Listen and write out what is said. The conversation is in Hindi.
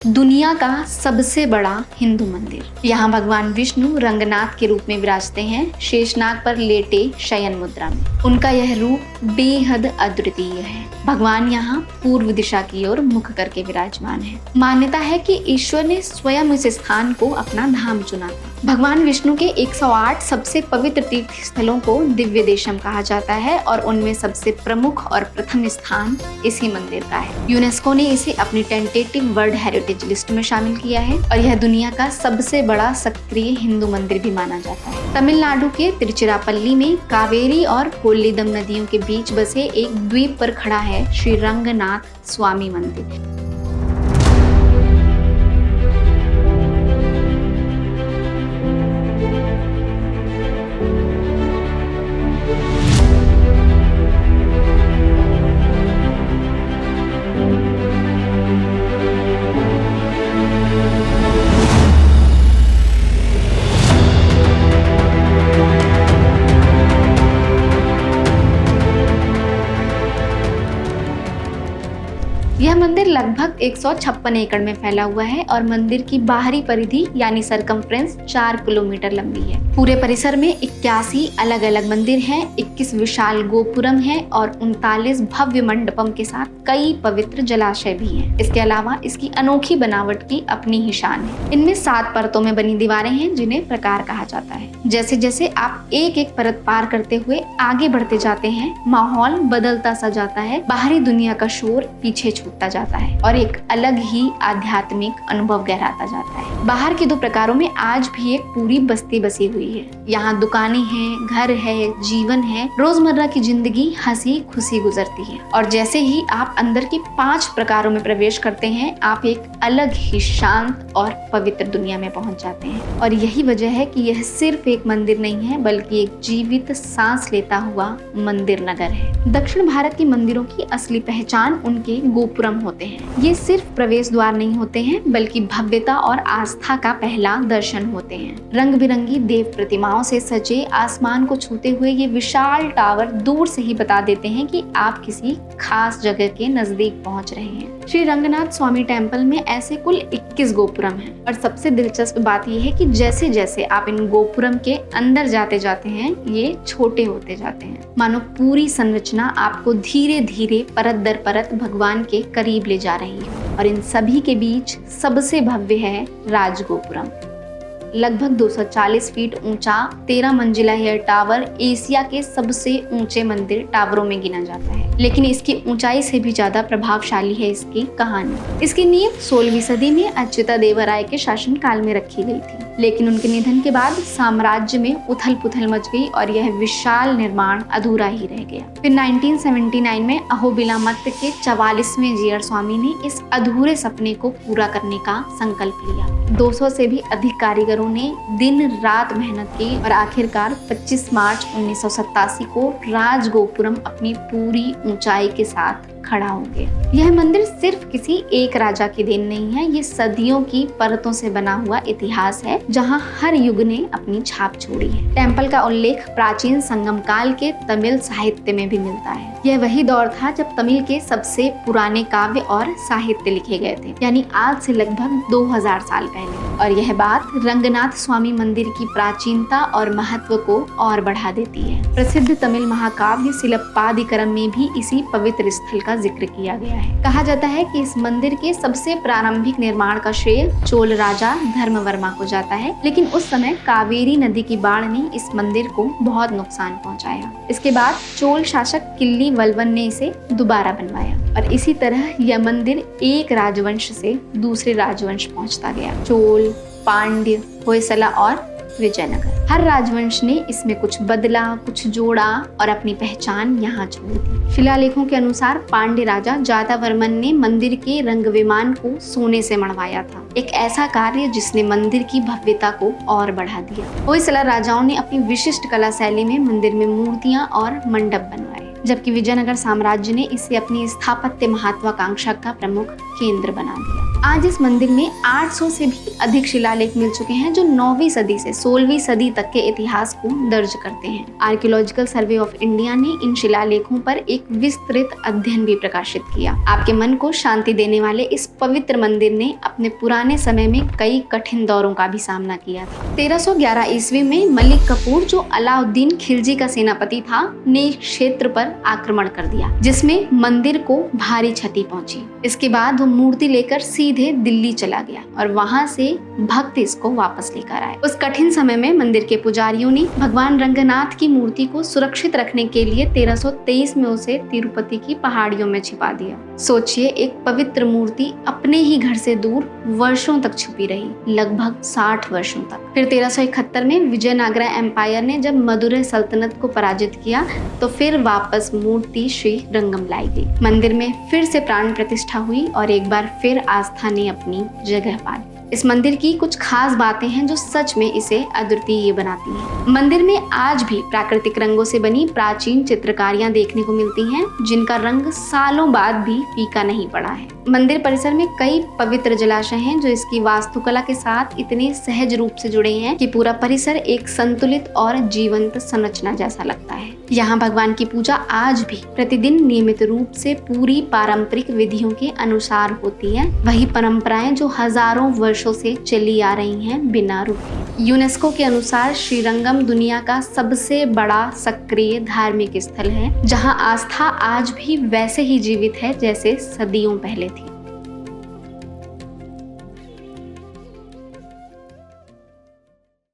दुनिया का सबसे बड़ा हिंदू मंदिर। यहाँ भगवान विष्णु रंगनाथ के रूप में विराजते हैं, शेषनाग पर लेटे शयन मुद्रा में। उनका यह रूप बेहद अद्वितीय है। भगवान यहाँ पूर्व दिशा की ओर मुख करके विराजमान है। मान्यता है कि ईश्वर ने स्वयं इस स्थान को अपना धाम चुना था। भगवान विष्णु के 108 सबसे पवित्र तीर्थ स्थलों को दिव्य देशम कहा जाता है और उनमें सबसे प्रमुख और प्रथम स्थान इसी मंदिर का है। यूनेस्को ने इसे अपनी टेंटेटिव वर्ल्ड हेरिटेज लिस्ट में शामिल किया है और यह दुनिया का सबसे बड़ा सक्रिय हिंदू मंदिर भी माना जाता है। तमिलनाडु के तिरुचिरापल्ली में कावेरी और कोल्लिदम नदियों के बीच बसे एक द्वीप पर खड़ा है श्री रंगनाथ स्वामी मंदिर। यह मंदिर लगभग 156 एकड़ में फैला हुआ है और मंदिर की बाहरी परिधि यानी सरकमफ्रेंस 4 किलोमीटर लंबी है। पूरे परिसर में 81 अलग अलग मंदिर हैं, 21 विशाल गोपुरम हैं और 39 भव्य मंडपम के साथ कई पवित्र जलाशय भी हैं। इसके अलावा इसकी अनोखी बनावट की अपनी ही शान है। इनमें 7 परतों में बनी दीवारें हैं जिन्हें प्रकार कहा जाता है। जैसे जैसे आप एक एक परत पार करते हुए आगे बढ़ते जाते हैं, माहौल बदलता सा जाता है। बाहरी दुनिया का शोर पीछे छूटता जाता है और एक अलग ही आध्यात्मिक अनुभव गहराता जाता है। बाहर के 2 प्रकारों में आज भी एक पूरी बस्ती बसी हुई है। यहाँ दुकानें हैं, घर है, जीवन है, रोजमर्रा की जिंदगी हंसी खुशी गुजरती है। और जैसे ही आप अंदर के 5 प्रकारों में प्रवेश करते हैं, आप एक अलग ही शांत और पवित्र दुनिया में पहुंच जाते हैं। और यही वजह है कि यह सिर्फ एक मंदिर नहीं है बल्कि एक जीवित सांस लेता हुआ मंदिर नगर है। दक्षिण भारत के मंदिरों की असली पहचान उनके गोपुरम होते हैं। ये सिर्फ प्रवेश द्वार नहीं होते हैं बल्कि भव्यता और आस्था का पहला दर्शन होते हैं। रंग बिरंगी देव प्रतिमाओं से सजे आसमान को छूते हुए ये विशाल टावर दूर से ही बता देते हैं कि आप किसी खास जगह के नजदीक पहुंच रहे हैं। श्री रंगनाथ स्वामी टेम्पल में ऐसे कुल 21 गोपुरम हैं और सबसे दिलचस्प बात यह है कि जैसे जैसे आप इन गोपुरम के अंदर जाते जाते हैं, ये छोटे होते जाते हैं। मानो पूरी संरचना आपको धीरे धीरे परत दर परत भगवान के करीब ले जा रही है। और इन सभी के बीच सबसे भव्य है राजगोपुरम। लगभग 240 फीट ऊंचा 13 मंजिला यह टावर एशिया के सबसे ऊंचे मंदिर टावरों में गिना जाता है। लेकिन इसकी ऊंचाई से भी ज्यादा प्रभावशाली है इसकी कहानी। इसकी नींव 16वीं सदी में अच्युता देवराय के शासनकाल में रखी गई थी, लेकिन उनके निधन के बाद साम्राज्य में उथल पुथल मच गई और यह विशाल निर्माण अधूरा ही रह गया। फिर 1979 में अहोबिलामत्त के 44वें जीयर स्वामी ने इस अधूरे सपने को पूरा करने का संकल्प लिया। 200 से भी अधिक कारीगरों ने दिन रात मेहनत की और आखिरकार 25 मार्च 1987 को राजगोपुरम अपनी पूरी ऊंचाई के साथ खड़ा हो गया। यह मंदिर सिर्फ किसी एक राजा की देन नहीं है, ये सदियों की परतों से बना हुआ इतिहास है जहां हर युग ने अपनी छाप छोड़ी है। टेम्पल का उल्लेख प्राचीन संगम काल के तमिल साहित्य में भी मिलता है। यह वही दौर था जब तमिल के सबसे पुराने काव्य और साहित्य लिखे गए थे, यानी आज से लगभग 2000 साल पहले। और यह बात रंगनाथ स्वामी मंदिर की प्राचीनता और महत्व को और बढ़ा देती है। प्रसिद्ध तमिल महाकाव्य सिलप्पादिकरम में भी इसी पवित्र स्थल का जिक्र किया गया है। कहा जाता है कि इस मंदिर के सबसे प्रारंभिक निर्माण का श्रेय चोल राजा धर्मवर्मा को जाता है, लेकिन उस समय कावेरी नदी की बाढ़ ने इस मंदिर को बहुत नुकसान पहुंचाया। इसके बाद चोल शासक किल्ली वल्वन ने इसे दोबारा बनवाया और इसी तरह यह मंदिर एक राजवंश से दूसरे राजवंश पहुंचता गया। चोल, पांड्य, होयसला और विजयनगर। हर राजवंश ने इसमें कुछ बदला, कुछ जोड़ा और अपनी पहचान यहाँ छोड़ दी। शिलालेखों के अनुसार पांड्य राजा जातावर्मन ने मंदिर के रंग विमान को सोने से मढ़वाया था, एक ऐसा कार्य जिसने मंदिर की भव्यता को और बढ़ा दिया। होयसला राजाओं ने अपनी विशिष्ट कला शैली में मंदिर में मूर्तियां और मंडप बनवाए, जबकि विजयनगर साम्राज्य ने इसे अपनी स्थापत्य महत्वाकांक्षा का प्रमुख केंद्र बना दिया। आज इस मंदिर में 800 से भी अधिक शिलालेख मिल चुके हैं जो 9वीं सदी से 16वीं सदी तक के इतिहास को दर्ज करते हैं। आर्कियोलॉजिकल सर्वे ऑफ इंडिया ने इन शिलालेखों पर एक विस्तृत अध्ययन भी प्रकाशित किया। आपके मन को शांति देने वाले इस पवित्र मंदिर ने अपने पुराने समय में कई कठिन दौरों का भी सामना किया था। 1311 ईस्वी में मलिक कफूर, जो अलाउद्दीन खिलजी का सेनापति था, ने इस क्षेत्र पर आक्रमण कर दिया, जिसमें मंदिर को भारी क्षति पहुंची। इसके बाद वो मूर्ति लेकर सीधे दिल्ली चला गया और वहां से भक्त इसको वापस लेकर आए। उस कठिन समय में मंदिर के पुजारियों ने भगवान रंगनाथ की मूर्ति को सुरक्षित रखने के लिए 1323 में उसे तिरुपति की पहाड़ियों में छिपा दिया। सोचिए, एक पवित्र मूर्ति अपने ही घर से दूर वर्षों तक छुपी रही, लगभग 60 वर्षों तक। फिर 1371 में विजयनगरा एम्पायर ने जब मदुरै सल्तनत को पराजित किया तो फिर वापस मूर्ति श्री रंगम लाई गई। मंदिर में फिर से प्राण प्रतिष्ठा हुई और एक बार फिर आस्था ने अपनी जगह पा ली। इस मंदिर की कुछ खास बातें हैं जो सच में इसे अद्वितीय बनाती हैं। मंदिर में आज भी प्राकृतिक रंगों से बनी प्राचीन चित्रकारियां देखने को मिलती हैं, जिनका रंग सालों बाद भी फीका नहीं पड़ा है। मंदिर परिसर में कई पवित्र जलाशय हैं जो इसकी वास्तुकला के साथ इतने सहज रूप से जुड़े हैं कि पूरा परिसर एक संतुलित और जीवंत संरचना जैसा लगता है। यहाँ भगवान की पूजा आज भी प्रतिदिन नियमित रूप से पूरी पारंपरिक विधियों के अनुसार होती है। वही परंपराएं जो हजारों वर्षों से चली आ रही हैं बिना रुके। यूनेस्को के अनुसार श्रीरंगम दुनिया का सबसे बड़ा सक्रिय धार्मिक स्थल है, जहाँ आस्था आज भी वैसे ही जीवित है जैसे सदियों पहले थी।